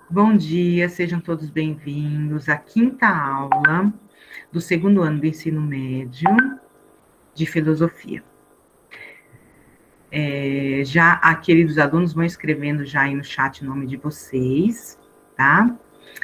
Bom dia, sejam todos bem-vindos à quinta aula do segundo ano do ensino médio de filosofia. Queridos alunos, vão escrevendo já aí no chat o nome de vocês, tá?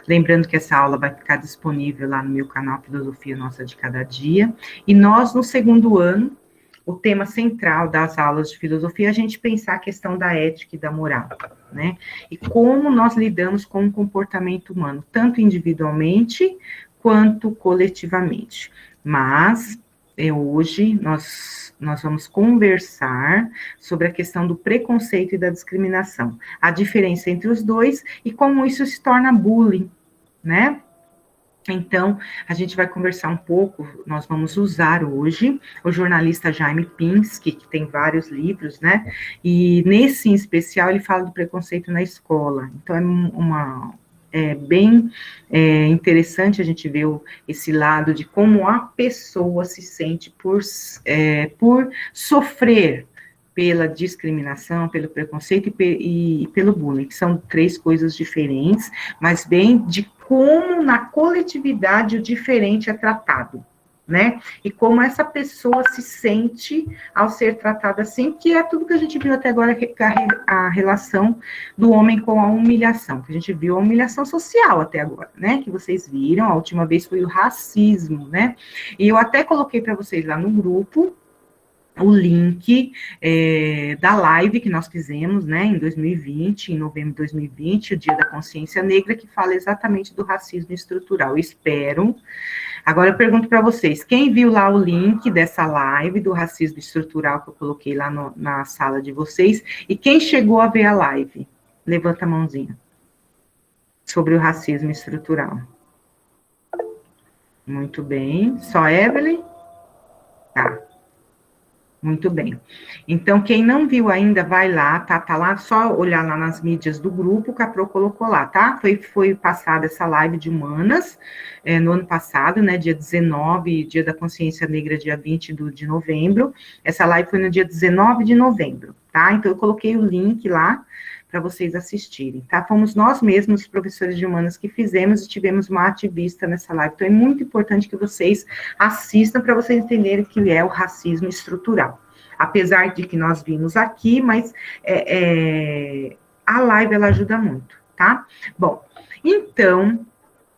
Lembrando que essa aula vai ficar disponível lá no meu canal Filosofia Nossa de Cada Dia. E nós, no segundo ano, o tema central das aulas de filosofia é a gente pensar a questão da ética e da moral, né? E como nós lidamos com o comportamento humano, tanto individualmente quanto coletivamente. Mas hoje nós vamos conversar sobre a questão do preconceito e da discriminação, a diferença entre os dois e como isso se torna bullying, né? Então, a gente vai conversar um pouco, nós vamos usar hoje o jornalista Jaime Pinsky, que tem vários livros, né? E nesse em especial ele fala do preconceito na escola. Então, é bem interessante a gente ver esse lado de como a pessoa se sente por sofrer pela discriminação, pelo preconceito e pelo bullying, que são três coisas diferentes, mas bem de como na coletividade o diferente é tratado, né? E como essa pessoa se sente ao ser tratada assim, que é tudo que a gente viu até agora, a relação do homem com a humilhação, que a gente viu a humilhação social até agora, né? Que vocês viram, a última vez foi o racismo, né? E eu até coloquei para vocês lá no grupo o link da live que nós fizemos, né, em 2020, em novembro de 2020, o Dia da Consciência Negra, que fala exatamente do racismo estrutural. Espero. Agora eu pergunto para vocês, quem viu lá o link dessa live do racismo estrutural que eu coloquei lá na sala de vocês, e quem chegou a ver a live? Levanta a mãozinha. Sobre o racismo estrutural. Muito bem. Só Evelyn? Tá. Muito bem. Então, quem não viu ainda, vai lá, tá lá, só olhar lá nas mídias do grupo, que a Pro colocou lá, tá? Foi passada essa live de humanas, no ano passado, né, dia 19, Dia da Consciência Negra, dia 20 de novembro. Essa live foi no dia 19 de novembro, tá? Então, eu coloquei o link lá para vocês assistirem, tá? Fomos nós mesmos, professores de humanas, que fizemos e tivemos uma ativista nessa live. Então, é muito importante que vocês assistam para vocês entenderem o que é o racismo estrutural. Apesar de que nós vimos aqui, mas a live, ela ajuda muito, tá? Bom, então,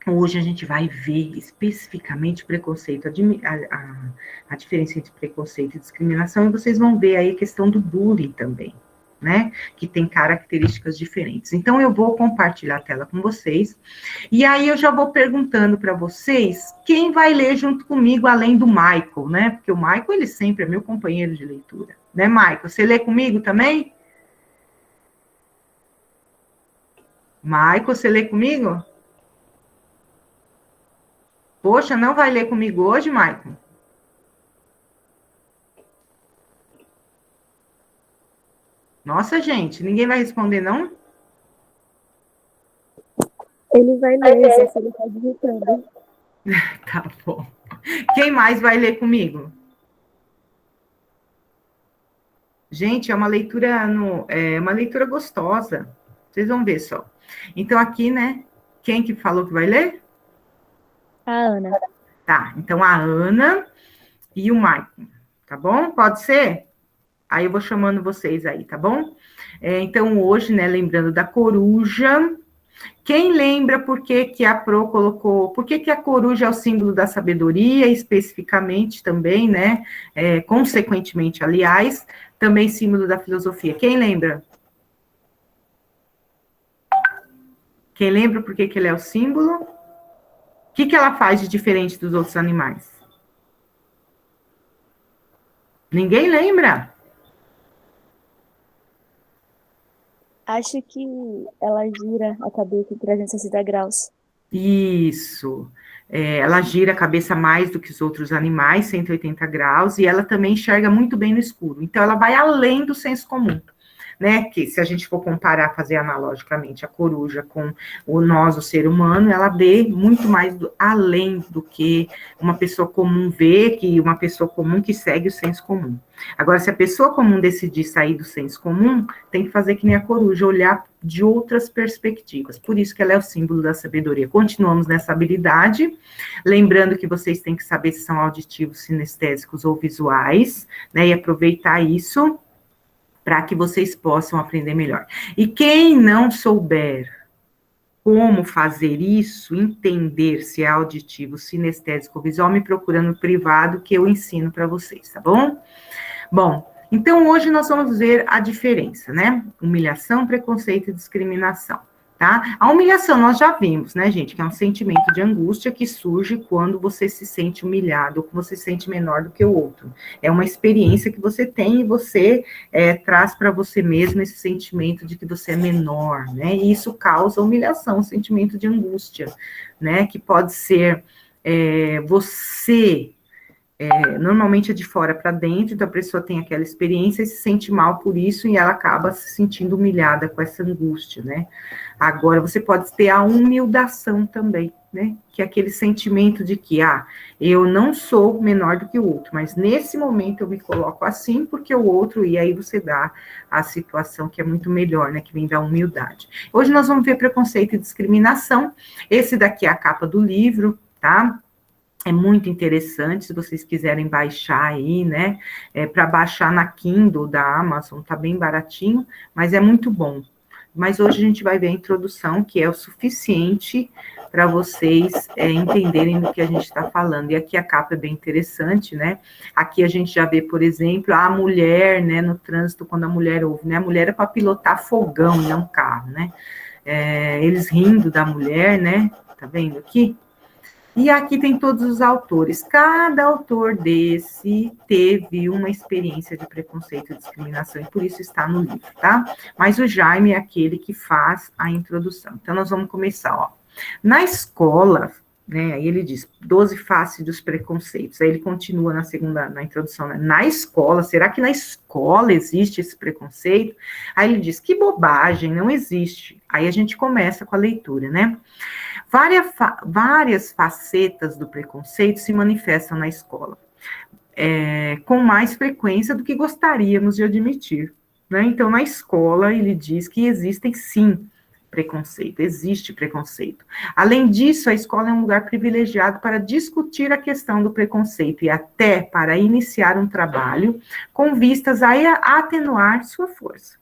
hoje a gente vai ver especificamente preconceito, a diferença entre preconceito e discriminação, e vocês vão ver aí a questão do bullying também, né? Que tem características diferentes. Então, eu vou compartilhar a tela com vocês, e aí eu já vou perguntando para vocês quem vai ler junto comigo, além do Michael, né? Porque o Michael, ele sempre é meu companheiro de leitura, né, Michael? Você lê comigo também? Michael, você lê comigo? Poxa, não vai ler comigo hoje, Michael? Nossa, gente, ninguém vai responder, não? Ele vai ler, se ele está digitando. Tá bom. Quem mais vai ler comigo? Gente, é uma leitura gostosa. Vocês vão ver só. Então, aqui, né? Quem que falou que vai ler? A Ana. Tá, então a Ana e o Maicon, tá bom? Pode ser? Aí eu vou chamando vocês aí, tá bom? Então, hoje, né, lembrando da coruja, quem lembra por que a Pro colocou, por que a coruja é o símbolo da sabedoria, especificamente também, né? Consequentemente, aliás, também símbolo da filosofia. Quem lembra? Quem lembra por que ele é o símbolo? O que ela faz de diferente dos outros animais? Ninguém lembra? Acho que ela gira a cabeça em 360 graus. Isso. Ela gira a cabeça mais do que os outros animais, 180 graus, e ela também enxerga muito bem no escuro. Então, ela vai além do senso comum. né, que se a gente for comparar, fazer analogicamente a coruja com o ser humano, ela vê muito mais além do que uma pessoa comum vê, que uma pessoa comum que segue o senso comum. Agora, se a pessoa comum decidir sair do senso comum, tem que fazer que nem a coruja, olhar de outras perspectivas. Por isso que ela é o símbolo da sabedoria. Continuamos nessa habilidade, lembrando que vocês têm que saber se são auditivos, sinestésicos ou visuais, né, e aproveitar isso para que vocês possam aprender melhor. E quem não souber como fazer isso, entender se é auditivo, sinestésico ou visual, me procura no privado que eu ensino para vocês, tá bom? Bom, então hoje nós vamos ver a diferença, né? Humilhação, preconceito e discriminação, tá? A humilhação nós já vimos, né, gente? Que é um sentimento de angústia que surge quando você se sente humilhado ou que você se sente menor do que o outro. É uma experiência que você tem e você traz para você mesmo esse sentimento de que você é menor, né? E isso causa humilhação, um sentimento de angústia, né? Que pode ser você... normalmente é de fora para dentro, então a pessoa tem aquela experiência e se sente mal por isso e ela acaba se sentindo humilhada com essa angústia, né? Agora, você pode ter a humildação também, né? Que é aquele sentimento de que, eu não sou menor do que o outro, mas nesse momento eu me coloco assim porque o outro, e aí você dá a situação que é muito melhor, né? Que vem da humildade. Hoje nós vamos ver preconceito e discriminação. Esse daqui é a capa do livro, tá? É muito interessante, se vocês quiserem baixar aí, né? Para baixar na Kindle da Amazon, tá bem baratinho, mas é muito bom. Mas hoje a gente vai ver a introdução, que é o suficiente para vocês entenderem do que a gente está falando. E aqui a capa é bem interessante, né? Aqui a gente já vê, por exemplo, a mulher, né, no trânsito, quando a mulher ouve, né? A mulher é para pilotar fogão, não carro, né? Eles rindo da mulher, né? Tá vendo aqui? E aqui tem todos os autores. Cada autor desse teve uma experiência de preconceito e discriminação, e por isso está no livro, tá? Mas o Jaime é aquele que faz a introdução. Então, nós vamos começar, ó. Na escola, né, aí ele diz, 12 faces dos preconceitos. Aí ele continua na introdução, né? Na escola, será que na escola existe esse preconceito? Aí ele diz, que bobagem, não existe. Aí a gente começa com a leitura, né? Várias facetas do preconceito se manifestam na escola, com mais frequência do que gostaríamos de admitir, né? Então, na escola, ele diz que existem, sim, existe preconceito. Além disso, a escola é um lugar privilegiado para discutir a questão do preconceito e até para iniciar um trabalho com vistas a atenuar sua força.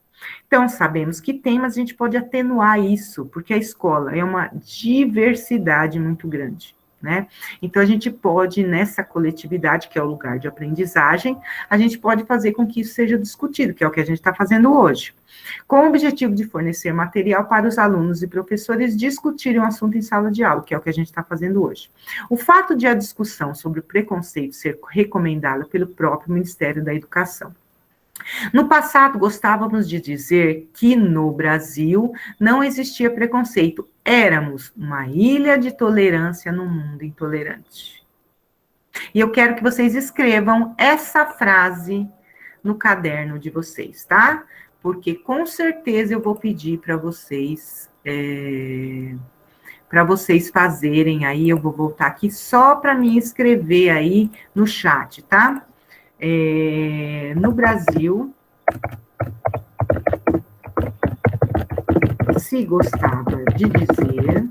Então, sabemos que tem, mas a gente pode atenuar isso, porque a escola é uma diversidade muito grande, né? Então, a gente pode, nessa coletividade, que é o lugar de aprendizagem, a gente pode fazer com que isso seja discutido, que é o que a gente está fazendo hoje, com o objetivo de fornecer material para os alunos e professores discutirem o assunto em sala de aula, que é o que a gente está fazendo hoje. O fato de a discussão sobre o preconceito ser recomendada pelo próprio Ministério da Educação. No passado, gostávamos de dizer que no Brasil não existia preconceito. Éramos uma ilha de tolerância no mundo intolerante. E eu quero que vocês escrevam essa frase no caderno de vocês, tá? Porque com certeza eu vou pedir para vocês fazerem aí. Eu vou voltar aqui só para me escrever aí no chat, tá? No Brasil, se gostava de dizer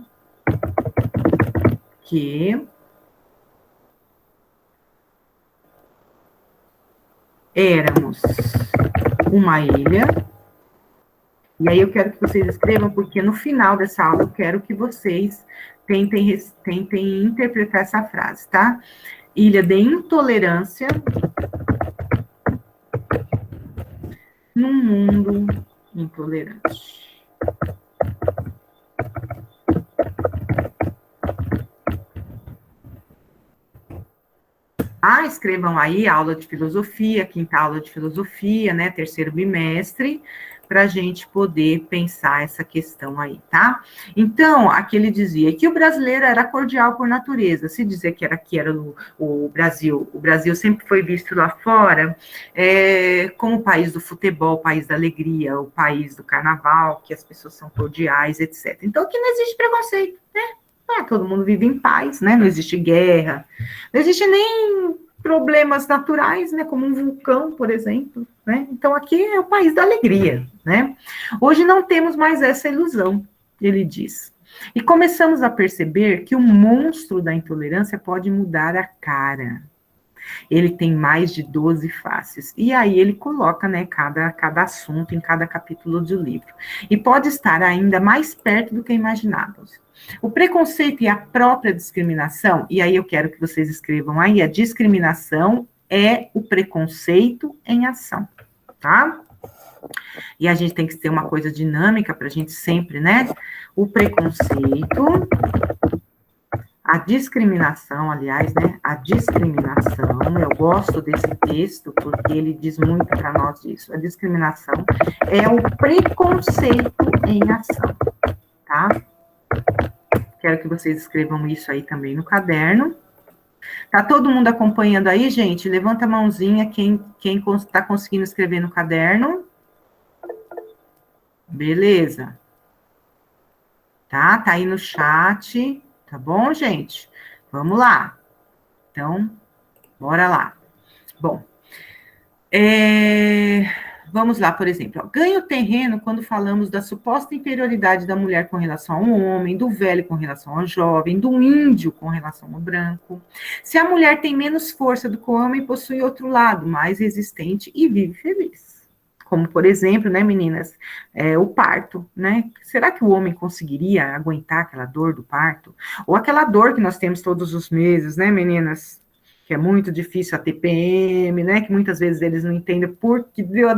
que éramos uma ilha, e aí eu quero que vocês escrevam, porque no final dessa aula eu quero que vocês tentem interpretar essa frase, tá? Ilha de intolerância num mundo intolerante. Escrevam aí aula de filosofia, quinta aula de filosofia, né, terceiro bimestre, para a gente poder pensar essa questão aí, tá? Então, aqui ele dizia que o brasileiro era cordial por natureza. Se dizer que era o Brasil sempre foi visto lá fora como o país do futebol, o país da alegria, o país do carnaval, que as pessoas são cordiais, etc. Então, aqui não existe preconceito, né? Todo mundo vive em paz, né? Não existe guerra, não existe nem problemas naturais, né? Como um vulcão, por exemplo, né? Então, aqui é o país da alegria, né? Hoje não temos mais essa ilusão, ele diz. E começamos a perceber que o monstro da intolerância pode mudar a cara. Ele tem mais de 12 faces. E aí ele coloca, né, cada assunto em cada capítulo do livro. E pode estar ainda mais perto do que imaginávamos. O preconceito e a própria discriminação, e aí eu quero que vocês escrevam aí, a discriminação é o preconceito em ação, tá? E a gente tem que ter uma coisa dinâmica para a gente sempre, né? O preconceito, a discriminação, aliás, né? A discriminação, eu gosto desse texto porque ele diz muito para nós isso. A discriminação é o preconceito em ação, tá? Quero que vocês escrevam isso aí também no caderno. Tá todo mundo acompanhando aí, gente? Levanta a mãozinha quem está conseguindo escrever no caderno. Beleza. Tá aí no chat. Tá bom, gente? Vamos lá. Então, bora lá. Bom, vamos lá, por exemplo. Ganho terreno quando falamos da suposta inferioridade da mulher com relação ao homem, do velho com relação ao jovem, do índio com relação ao branco. Se a mulher tem menos força do que o homem, possui outro lado, mais resistente e vive feliz. Como, por exemplo, né, meninas, o parto, né? Será que o homem conseguiria aguentar aquela dor do parto? Ou aquela dor que nós temos todos os meses, né, meninas? Que é muito difícil a TPM, né? Que muitas vezes eles não entendem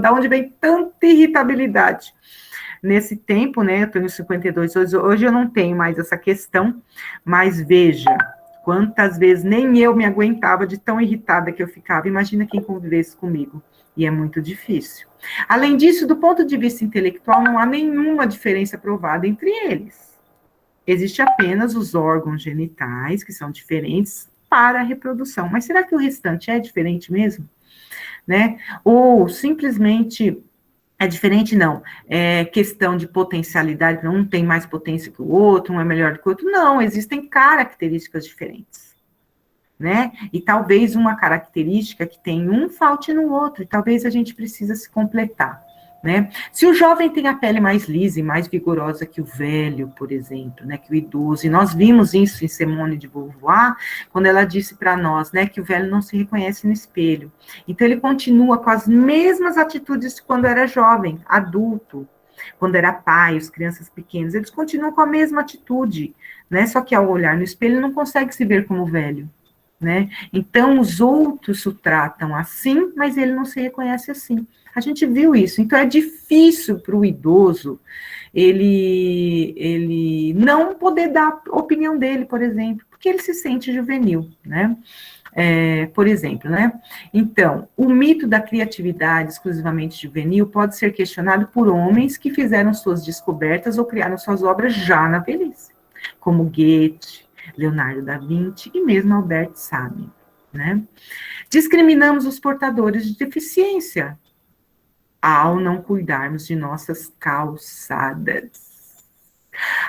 da onde vem tanta irritabilidade. Nesse tempo, né? Eu tenho 52, hoje eu não tenho mais essa questão, mas veja, quantas vezes nem eu me aguentava de tão irritada que eu ficava. Imagina quem convivesse comigo. E é muito difícil. Além disso, do ponto de vista intelectual, não há nenhuma diferença provada entre eles. Existe apenas os órgãos genitais, que são diferentes para a reprodução. Mas será que o restante é diferente mesmo? Né? Ou simplesmente é diferente, não. É questão de potencialidade, um tem mais potência que o outro, um é melhor do que o outro. Não, existem características diferentes. Né? E talvez uma característica que tem um falte no outro, e talvez a gente precisa se completar, né? Se o jovem tem a pele mais lisa e mais vigorosa que o velho, por exemplo, né, que o idoso, e nós vimos isso em Simone de Beauvoir, quando ela disse para nós, né, que o velho não se reconhece no espelho. Então ele continua com as mesmas atitudes de quando era jovem, adulto, quando era pai, as crianças pequenas, eles continuam com a mesma atitude, né? Só que ao olhar no espelho não consegue se ver como velho. Né? Então, os outros o tratam assim, mas ele não se reconhece assim. A gente viu isso. Então, é difícil para o idoso ele não poder dar a opinião dele, por exemplo, porque ele se sente juvenil, né? Por exemplo, né? Então, o mito da criatividade exclusivamente juvenil pode ser questionado por homens que fizeram suas descobertas ou criaram suas obras já na velhice, como Goethe, Leonardo da Vinci e mesmo Albert Sabin, né? Discriminamos os portadores de deficiência ao não cuidarmos de nossas calçadas.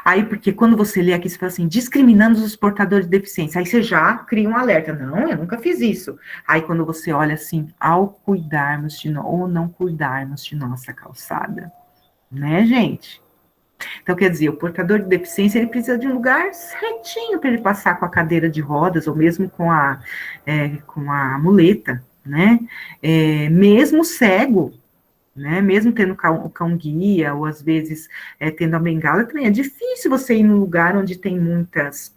Aí, porque quando você lê aqui, você fala assim, discriminamos os portadores de deficiência, aí você já cria um alerta, não, eu nunca fiz isso. Aí, quando você olha assim, ao cuidarmos ou não cuidarmos de nossa calçada, né, gente? Então, quer dizer, o portador de deficiência, ele precisa de um lugar certinho para ele passar com a cadeira de rodas, ou mesmo com a muleta, né? Mesmo cego, né? Mesmo tendo o cão-guia, ou às vezes tendo a bengala, também é difícil você ir num lugar onde tem muitas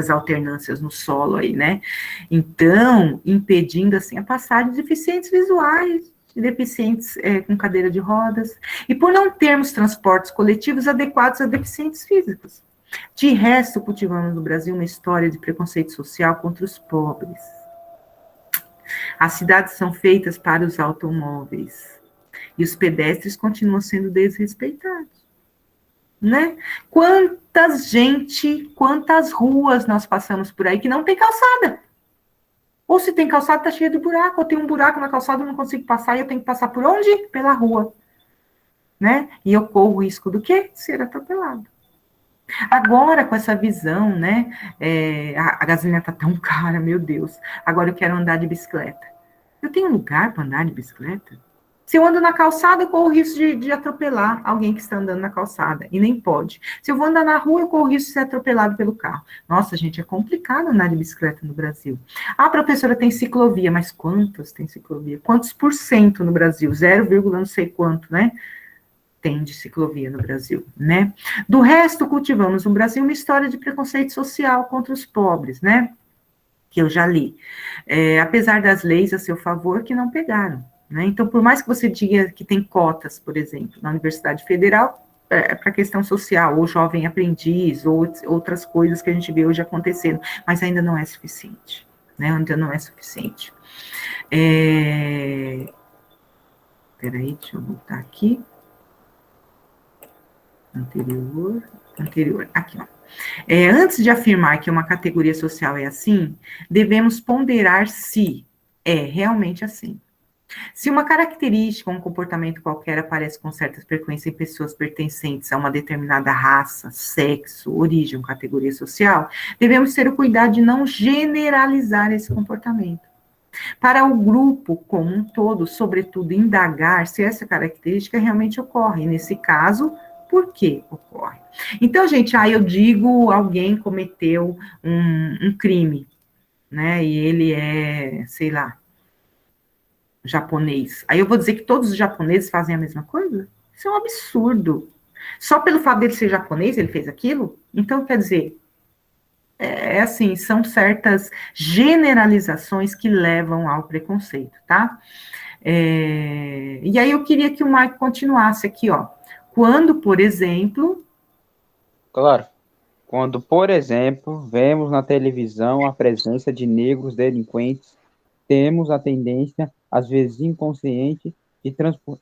alternâncias no solo aí, né? Então, impedindo, assim, a passagem de deficientes visuais, de deficientes com cadeira de rodas, e por não termos transportes coletivos adequados a deficientes físicos. De resto, cultivamos no Brasil uma história de preconceito social contra os pobres. As cidades são feitas para os automóveis. E os pedestres continuam sendo desrespeitados, né? Quantas ruas nós passamos por aí que não tem calçada? Ou se tem calçada, tá cheia de buraco, ou tem um buraco na calçada, eu não consigo passar, e eu tenho que passar por onde? Pela rua, né? E eu corro o risco do quê? Ser atropelado. Agora, com essa visão, né? A gasolina tá tão cara, meu Deus. Agora eu quero andar de bicicleta. Eu tenho lugar para andar de bicicleta? Se eu ando na calçada, eu corro o risco de atropelar alguém que está andando na calçada, e nem pode. Se eu vou andar na rua, eu corro o risco de ser atropelado pelo carro. Nossa, gente, é complicado andar de bicicleta no Brasil. Ah, professora, tem ciclovia, mas quantas tem ciclovia? Quantos por cento no Brasil? 0, não sei quanto, né? Tem de ciclovia no Brasil, né? Do resto, cultivamos no Brasil uma história de preconceito social contra os pobres, né? Que eu já li. Apesar das leis a seu favor, que não pegaram, né? Então, por mais que você diga que tem cotas, por exemplo, na Universidade Federal, para a questão social, ou jovem aprendiz, ou outras coisas que a gente vê hoje acontecendo, mas ainda não é suficiente, né? Ainda não é suficiente. Peraí, deixa eu voltar aqui. Anterior, aqui, ó. Antes de afirmar que uma categoria social é assim, devemos ponderar se é realmente assim. Se uma característica ou um comportamento qualquer aparece com certa frequência em pessoas pertencentes a uma determinada raça, sexo, origem ou categoria social, devemos ter o cuidado de não generalizar esse comportamento. Para o grupo como um todo, sobretudo, indagar se essa característica realmente ocorre. Nesse caso, por que ocorre? Então, gente, aí eu digo, alguém cometeu um crime, né? E ele é, sei lá, japonês. Aí eu vou dizer que todos os japoneses fazem a mesma coisa? Isso é um absurdo. Só pelo fato dele ser japonês, ele fez aquilo? Então, quer dizer, assim, são certas generalizações que levam ao preconceito, tá? E aí eu queria que o Mike continuasse aqui, ó. Quando, por exemplo... Claro. Quando, por exemplo, vemos na televisão a presença de negros delinquentes, temos a tendência, às vezes inconsciente, de transpor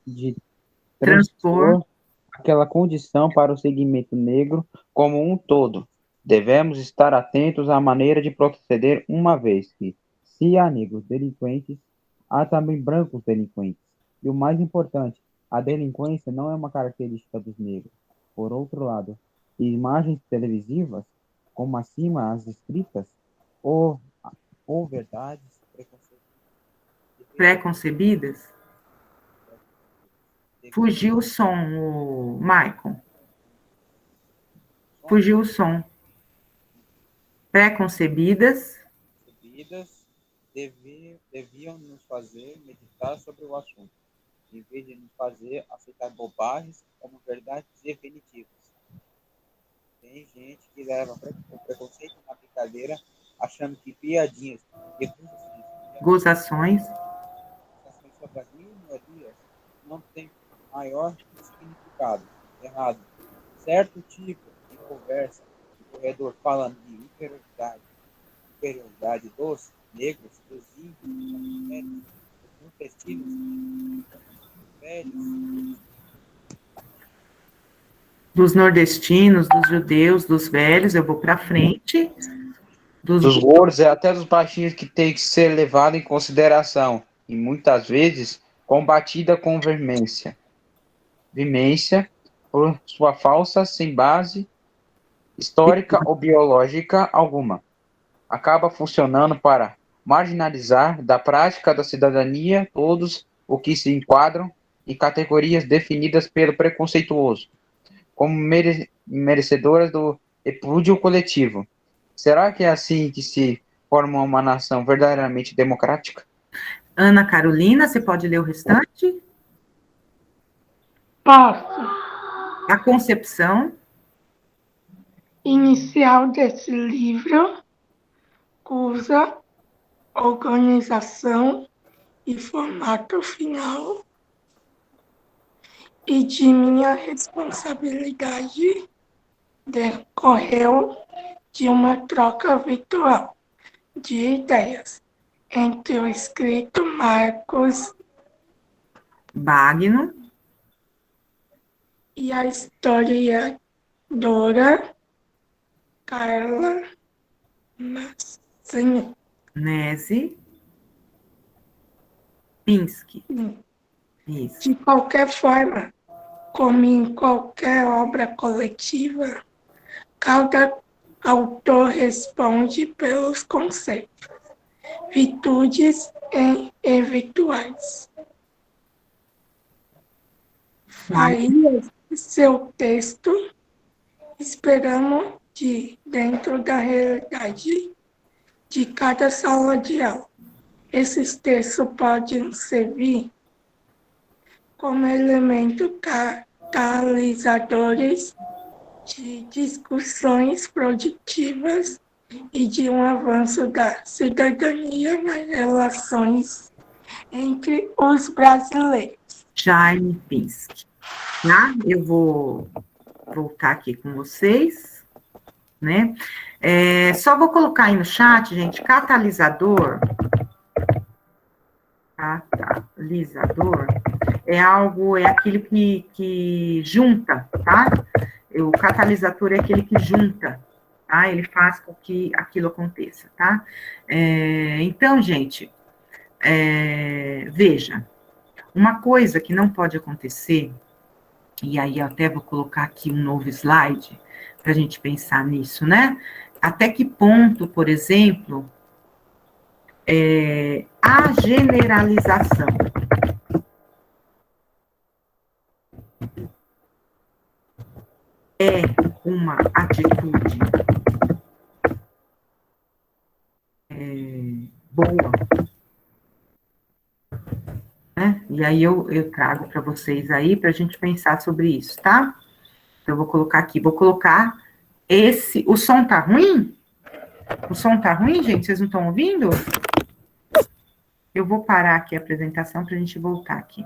transpor aquela condição para o segmento negro como um todo. Devemos estar atentos à maneira de proceder, uma vez que, se há negros delinquentes, há também brancos delinquentes. E o mais importante, a delinquência não é uma característica dos negros. Por outro lado, imagens televisivas, como acima as escritas, ou verdades preconcebidas? Fugiu o som, o Michael. Fugiu o som. Preconcebidas deviam nos fazer meditar sobre o assunto, em vez de nos fazer aceitar bobagens como verdades definitivas. Tem gente que leva o preconceito na brincadeira, achando que piadinhas e gozações sobre as minorias não tem maior significado. Errado. Certo tipo de conversa de corredor falando de inferioridade dos negros, dos índios, dos nordestinos, velhos, dos nordestinos, dos judeus, dos velhos, eu vou para frente. Dos gordos e até dos baixinhos, que tem que ser levado em consideração e muitas vezes combatida com veemência por sua falsa, sem base histórica ou biológica alguma. Acaba funcionando para marginalizar da prática da cidadania todos os que se enquadram em categorias definidas pelo preconceituoso, como merecedoras do repúdio coletivo. Será que é assim que se forma uma nação verdadeiramente democrática? Ana Carolina, você pode ler o restante? Posso. A concepção inicial desse livro usa organização e formato final, e de minha responsabilidade decorreu de uma troca virtual de ideias entre o escrito Marcos Bagno e a historiadora Carla Nese Pinsky. Isso. De qualquer forma, como em qualquer obra coletiva, cada autor responde pelos conceitos, virtudes e virtuais. Faria seu texto, esperamos de dentro da realidade de cada sala de aula. Esses textos podem servir como elementos catalisadores de discussões produtivas e de um avanço da cidadania nas relações entre os brasileiros. Jaime Pinsky. Tá? Eu vou voltar aqui com vocês, né? Só vou colocar aí no chat, gente, catalisador é aquilo que junta, tá? O catalisador é aquele que junta, tá? Ele faz com que aquilo aconteça, tá? Então, gente, veja, uma coisa que não pode acontecer, e aí eu até vou colocar aqui um novo slide para a gente pensar nisso, né? Até que ponto, por exemplo, a generalização é uma atitude boa, né? E aí eu trago para vocês aí para a gente pensar sobre isso, tá? Então, eu vou colocar aqui, o som tá ruim? O som tá ruim, gente? Vocês não estão ouvindo? Eu vou parar aqui a apresentação para a gente voltar aqui.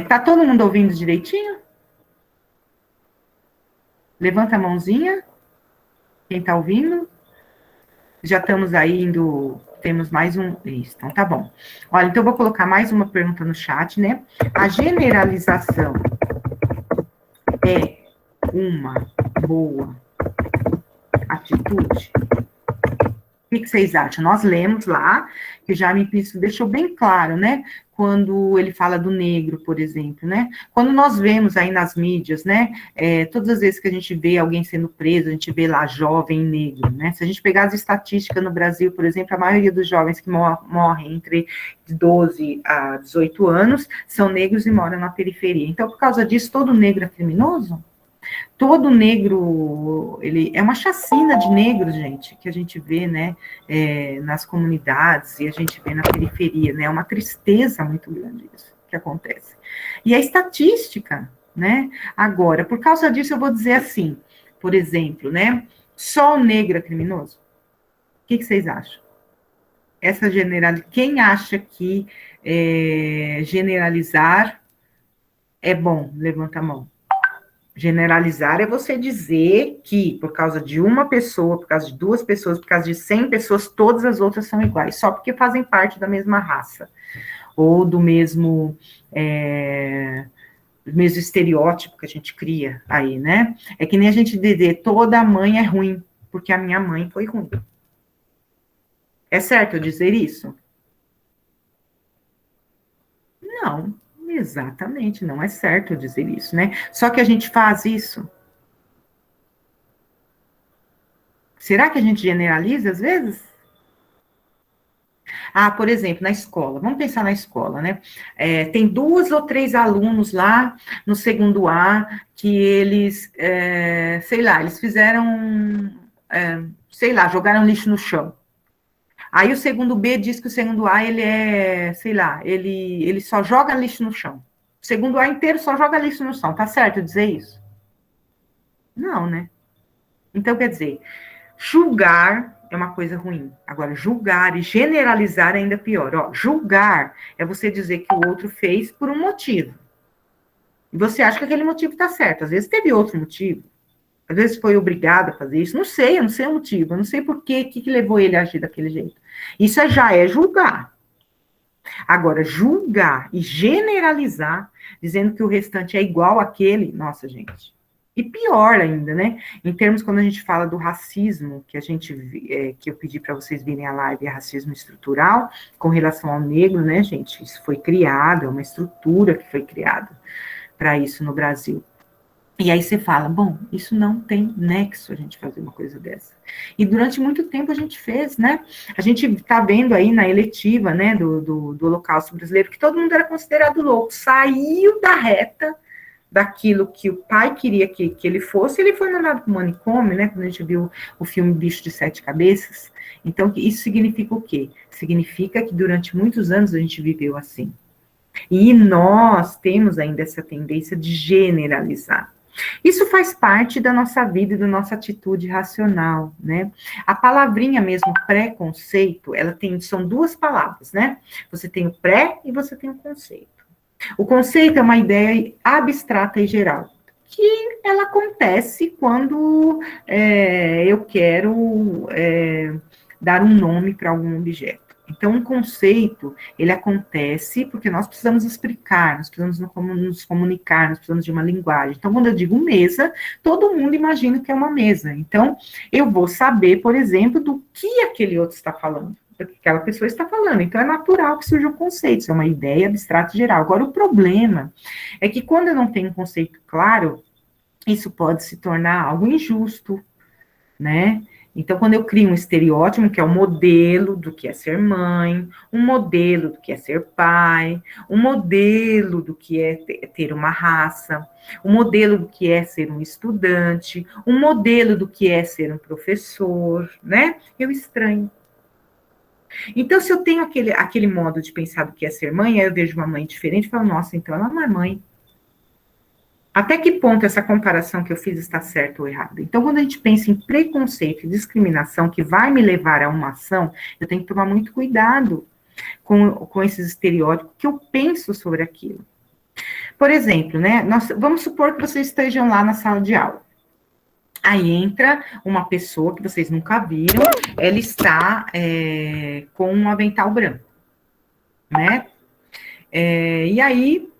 Tá todo mundo ouvindo direitinho? Levanta a mãozinha. Quem tá ouvindo? Já estamos aí indo... Temos mais um... Isso, então tá bom. Olha, então eu vou colocar mais uma pergunta no chat, né? A generalização é uma boa atitude? O que vocês acham? Nós lemos lá, que o Jaime Pinsky deixou bem claro, né? Quando ele fala do negro, por exemplo, né? Quando nós vemos aí nas mídias, né? Todas as vezes que a gente vê alguém sendo preso, a gente vê lá jovem negro, né? Se a gente pegar as estatísticas no Brasil, por exemplo, a maioria dos jovens que morrem entre 12 a 18 anos são negros e moram na periferia. Então, por causa disso, todo negro é criminoso? Todo negro, ele é uma chacina de negros, gente, que a gente vê, né, nas comunidades e a gente vê na periferia, né, é uma tristeza muito grande isso que acontece. E a estatística, né, agora, por causa disso eu vou dizer assim, por exemplo, né, só o negro é criminoso? O que vocês acham? Essa generalidade, quem acha que generalizar é bom? Levanta a mão. Generalizar é você dizer que, por causa de uma pessoa, por causa de duas pessoas, por causa de 100 pessoas, todas as outras são iguais, só porque fazem parte da mesma raça, ou do mesmo estereótipo que a gente cria aí, né? É que nem a gente dizer, toda mãe é ruim, porque a minha mãe foi ruim. É certo eu dizer isso? Não. Exatamente, não é certo eu dizer isso, né? Só que a gente faz isso. Será que a gente generaliza às vezes? Por exemplo, na escola, vamos pensar na escola, né? Tem 2 ou 3 alunos lá no segundo A que eles, sei lá, eles fizeram, sei lá, jogaram lixo no chão. Aí o segundo B diz que o segundo A, ele sei lá, ele só joga lixo no chão. O segundo A inteiro só joga lixo no chão. Tá certo eu dizer isso? Não, né? Então, quer dizer, julgar é uma coisa ruim. Agora, julgar e generalizar é ainda pior. Ó, julgar é você dizer que o outro fez por um motivo. E você acha que aquele motivo tá certo. Às vezes teve outro motivo. Às vezes foi obrigado a fazer isso. Não sei, eu não sei o motivo. Eu não sei por quê, o que levou ele a agir daquele jeito. Isso já é julgar. Agora, julgar e generalizar, dizendo que o restante é igual àquele, nossa, gente. E pior ainda, né? Em termos, quando a gente fala do racismo, que eu pedi para vocês virem a live, é racismo estrutural, com relação ao negro, né, gente? Isso foi criado, é uma estrutura que foi criada para isso no Brasil. E aí você fala, bom, isso não tem nexo a gente fazer uma coisa dessa. E durante muito tempo a gente fez, né? A gente está vendo aí na eletiva, né, do Holocausto Brasileiro, que todo mundo era considerado louco, saiu da reta daquilo que o pai queria que ele fosse, ele foi mandado para o manicômio, né, quando a gente viu o filme Bicho de Sete Cabeças. Então, isso significa o quê? Significa que durante muitos anos a gente viveu assim. E nós temos ainda essa tendência de generalizar. Isso faz parte da nossa vida e da nossa atitude racional, né? A palavrinha mesmo, preconceito, são duas palavras, né? Você tem o pré e você tem o conceito. O conceito é uma ideia abstrata e geral, que ela acontece quando eu quero dar um nome para algum objeto. Então, um conceito, ele acontece porque nós precisamos explicar, nós precisamos nos comunicar, nós precisamos de uma linguagem. Então, quando eu digo mesa, todo mundo imagina que é uma mesa. Então, eu vou saber, por exemplo, do que aquele outro está falando, do que aquela pessoa está falando. Então, é natural que surja um conceito, isso é uma ideia abstrata geral. Agora, o problema é que quando eu não tenho um conceito claro, isso pode se tornar algo injusto, né? Então, quando eu crio um estereótipo, que é um modelo do que é ser mãe, um modelo do que é ser pai, um modelo do que é ter uma raça, um modelo do que é ser um estudante, um modelo do que é ser um professor, né? Eu estranho. Então, se eu tenho aquele modo de pensar do que é ser mãe, aí eu vejo uma mãe diferente e falo, nossa, então ela não é mãe. Até que ponto essa comparação que eu fiz está certa ou errada? Então, quando a gente pensa em preconceito e discriminação que vai me levar a uma ação, eu tenho que tomar muito cuidado com esses estereótipos que eu penso sobre aquilo. Por exemplo, né, vamos supor que vocês estejam lá na sala de aula. Aí entra uma pessoa que vocês nunca viram, ela está com um avental branco, né? E aí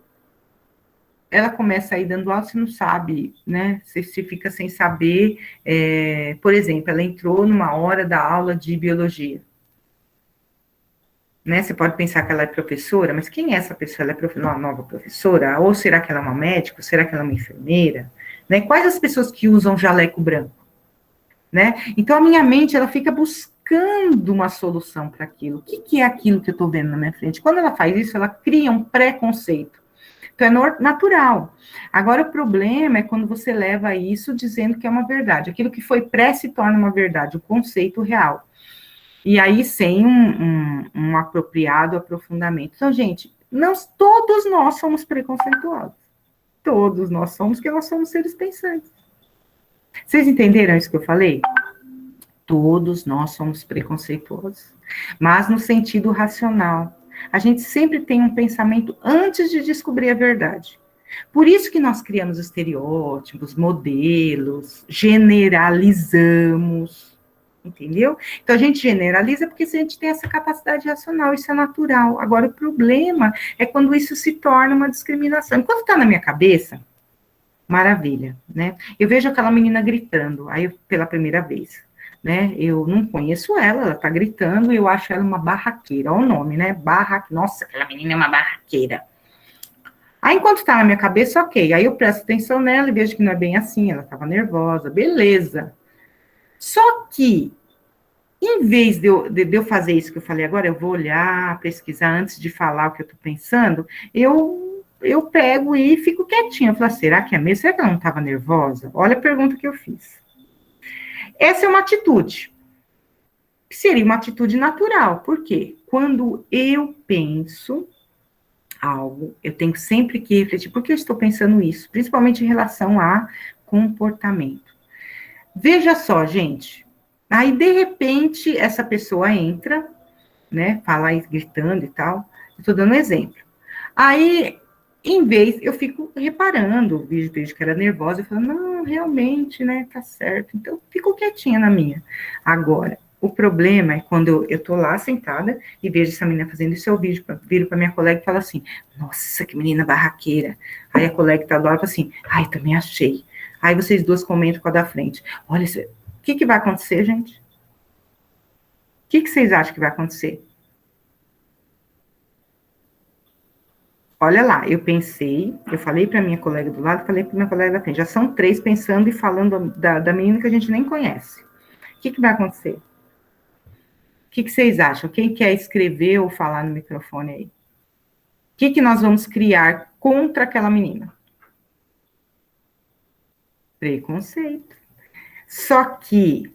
ela começa a ir dando aula, você não sabe, né? Você fica sem saber. Por exemplo, ela entrou numa hora da aula de biologia. Né? Você pode pensar que ela é professora, mas quem é essa pessoa? Ela é uma nova professora? Ou será que ela é uma médica? Será que ela é uma enfermeira? Né? Quais as pessoas que usam jaleco branco? Né? Então, a minha mente, ela fica buscando uma solução para aquilo. O que é aquilo que eu estou vendo na minha frente? Quando ela faz isso, ela cria um preconceito. Então, é natural. Agora, o problema é quando você leva isso dizendo que é uma verdade. Aquilo que foi pré se torna uma verdade, o conceito real. E aí, sem um apropriado aprofundamento. Então, gente, todos nós somos preconceituosos. Todos nós somos, porque nós somos seres pensantes. Vocês entenderam isso que eu falei? Todos nós somos preconceituosos, mas no sentido racional. A gente sempre tem um pensamento antes de descobrir a verdade. Por isso que nós criamos estereótipos, modelos, generalizamos, entendeu? Então, a gente generaliza porque a gente tem essa capacidade racional, isso é natural. Agora, o problema é quando isso se torna uma discriminação. Enquanto está na minha cabeça, maravilha, né? Eu vejo aquela menina gritando, aí pela primeira vez. Né? Eu não conheço ela tá gritando, eu acho ela uma barraqueira, olha o nome, né? Nossa, aquela menina é uma barraqueira. Aí, enquanto tá na minha cabeça, ok. Aí eu presto atenção nela e vejo que não é bem assim, ela tava nervosa, beleza. Só que, em vez de eu fazer isso que eu falei agora, eu vou olhar, pesquisar antes de falar o que eu tô pensando, eu pego e fico quietinha. Eu falo, será que é mesmo? Será que ela não estava nervosa? Olha a pergunta que eu fiz. Essa é uma atitude, que seria uma atitude natural. Por quê? Quando eu penso algo, eu tenho sempre que refletir, por que eu estou pensando isso? Principalmente em relação a comportamento. Veja só, gente, aí de repente essa pessoa entra, né, fala aí gritando e tal, estou dando um exemplo. Aí, em vez, eu fico reparando, vejo que era nervosa, eu falo, não, realmente, né, tá certo. Então, fico quietinha na minha. Agora, O problema é quando eu tô lá sentada e vejo essa menina fazendo isso, eu viro para minha colega e falo assim, nossa, que menina barraqueira. Aí a colega que tá do lado fala assim, ai, também achei. Aí vocês duas comentam com a da frente. Olha, o que vai acontecer, gente? O que vocês acham que vai acontecer? Olha lá, eu pensei, eu falei para minha colega do lado, falei para minha colega da frente. Já são 3 pensando e falando da menina que a gente nem conhece. O que vai acontecer? O que vocês acham? Quem quer escrever ou falar no microfone aí? O que nós vamos criar contra aquela menina? Preconceito. Só que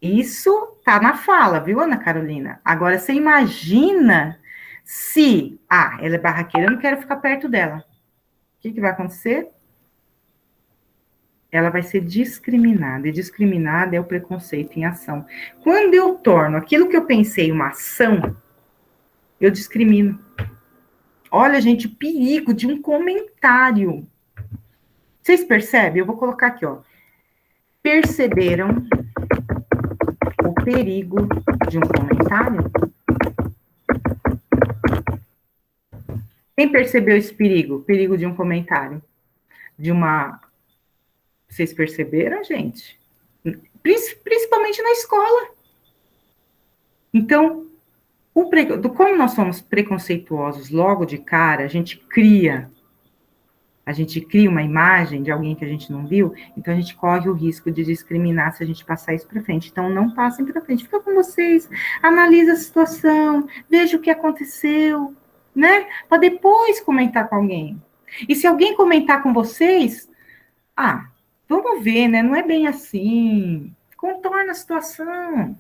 isso tá na fala, viu, Ana Carolina? Agora, você imagina se, ela é barraqueira, eu não quero ficar perto dela. O que vai acontecer? Ela vai ser discriminada, e discriminada é o preconceito em ação. Quando eu torno aquilo que eu pensei uma ação, eu discrimino. Olha, gente, o perigo de um comentário. Vocês percebem? Eu vou colocar aqui, ó. Perceberam o perigo de um comentário? Quem percebeu esse perigo? O perigo de um comentário? De uma... Vocês perceberam, gente? Principalmente na escola. Então, como nós somos preconceituosos logo de cara, a gente cria uma imagem de alguém que a gente não viu, então a gente corre o risco de discriminar se a gente passar isso para frente. Então, não passem para frente. Fica com vocês, analisa a situação, veja o que aconteceu, né? Para depois comentar com alguém. E se alguém comentar com vocês, vamos ver, né? Não é bem assim. Contorna a situação.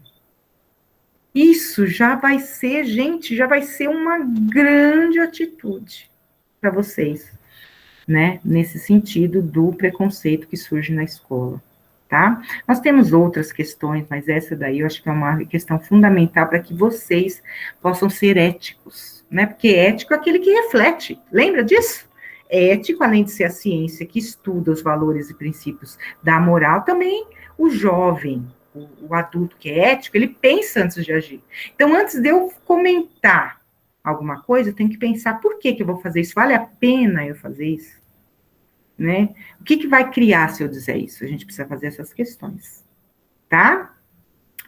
Isso já vai ser, gente, já vai ser uma grande atitude para vocês, né? Nesse sentido do preconceito que surge na escola, tá? Nós temos outras questões, mas essa daí eu acho que é uma questão fundamental para que vocês possam ser éticos, né? Porque ético é aquele que reflete, lembra disso? Ético, além de ser a ciência que estuda os valores e princípios da moral, também o jovem, o adulto que é ético, ele pensa antes de agir. Então, antes de eu comentar alguma coisa, eu tenho que pensar por que eu vou fazer isso? Vale a pena eu fazer isso? Né? O que vai criar se eu dizer isso? A gente precisa fazer essas questões, tá?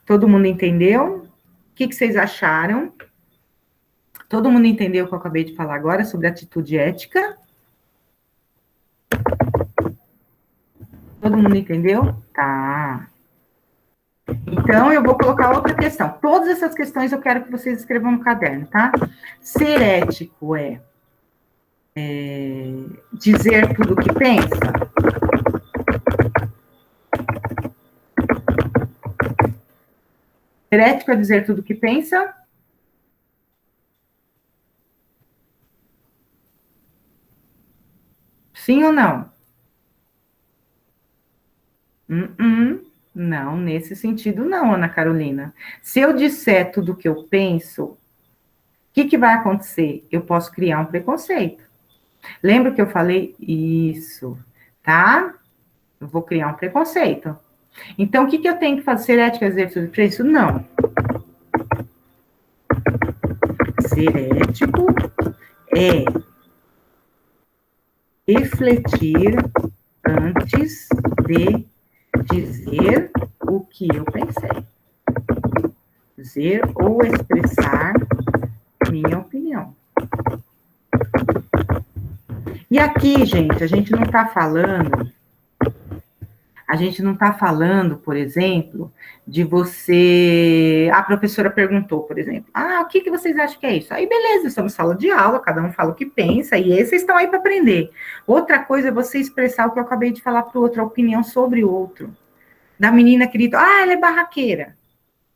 Todo mundo entendeu? O que vocês acharam? Todo mundo entendeu o que eu acabei de falar agora sobre atitude ética? Todo mundo entendeu? Tá. Então, eu vou colocar outra questão. Todas essas questões eu quero que vocês escrevam no caderno, tá? Ser ético é dizer tudo o que pensa? Ser ético é dizer tudo o que pensa? Sim ou não? Não, nesse sentido não, Ana Carolina. Se eu disser tudo o que eu penso, o que vai acontecer? Eu posso criar um preconceito. Lembra que eu falei isso, tá? Eu vou criar um preconceito. Então, o que eu tenho que fazer? Ser ética é dizer tudo isso? Não. Ser ético é refletir antes de dizer o que eu pensei. Dizer ou expressar minha opinião. E aqui, gente, a gente não está falando, por exemplo, de você... A professora perguntou, por exemplo, o que vocês acham que é isso? Aí, beleza, estamos em sala de aula, cada um fala o que pensa, e vocês estão aí para aprender. Outra coisa é você expressar o que eu acabei de falar para o outro, a opinião sobre o outro. Da menina que grita, ela é barraqueira.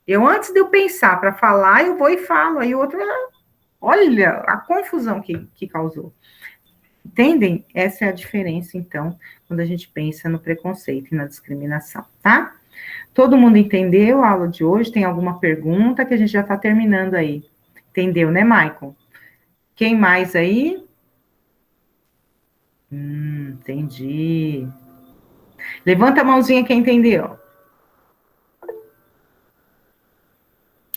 Antes de eu pensar para falar, eu vou e falo, aí o outro, olha a confusão que causou. Entendem? Essa é a diferença, então, quando a gente pensa no preconceito e na discriminação, tá? Todo mundo entendeu a aula de hoje? Tem alguma pergunta que a gente já está terminando aí? Entendeu, né, Michael? Quem mais aí? Entendi. Levanta a mãozinha quem entendeu.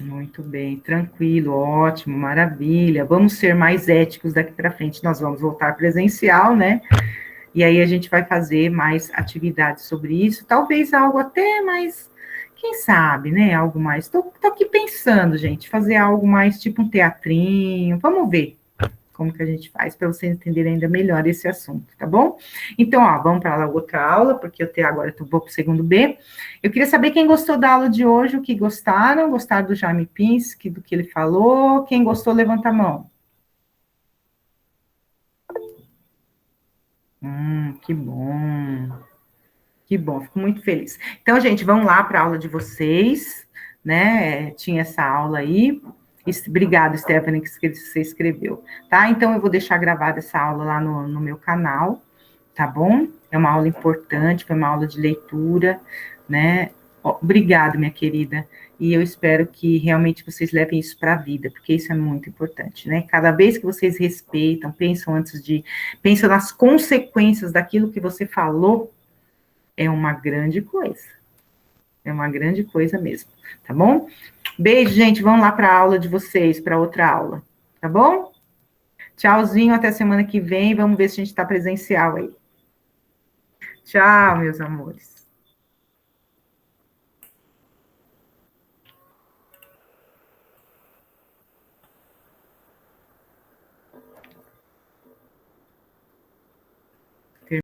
Muito bem, tranquilo, ótimo, maravilha. Vamos ser mais éticos daqui para frente. Nós vamos voltar presencial, né? E aí a gente vai fazer mais atividades sobre isso, talvez algo até mais, quem sabe, né? Algo mais. Tô aqui pensando, gente, fazer algo mais tipo um teatrinho. Vamos ver como que a gente faz para vocês entenderem ainda melhor esse assunto, tá bom? Então, ó, vamos para a outra aula, porque eu tenho agora, vou para o segundo B. Eu queria saber quem gostou da aula de hoje, o que gostaram do Jaime Pinsky, do que ele falou, quem gostou, levanta a mão. Que bom. Que bom, fico muito feliz. Então, gente, vamos lá para a aula de vocês, né? Tinha essa aula aí. Obrigada, Stephanie, que você escreveu, tá? Então, eu vou deixar gravada essa aula lá no meu canal, tá bom? É uma aula importante, foi uma aula de leitura, né? Obrigada, minha querida. E eu espero que realmente vocês levem isso para a vida, porque isso é muito importante, né? Cada vez que vocês respeitam, pensam nas consequências daquilo que você falou, é uma grande coisa. É uma grande coisa mesmo, tá bom? Beijo, gente. Vamos lá para a aula de vocês, para outra aula, tá bom? Tchauzinho, até semana que vem. Vamos ver se a gente está presencial aí. Tchau, meus amores.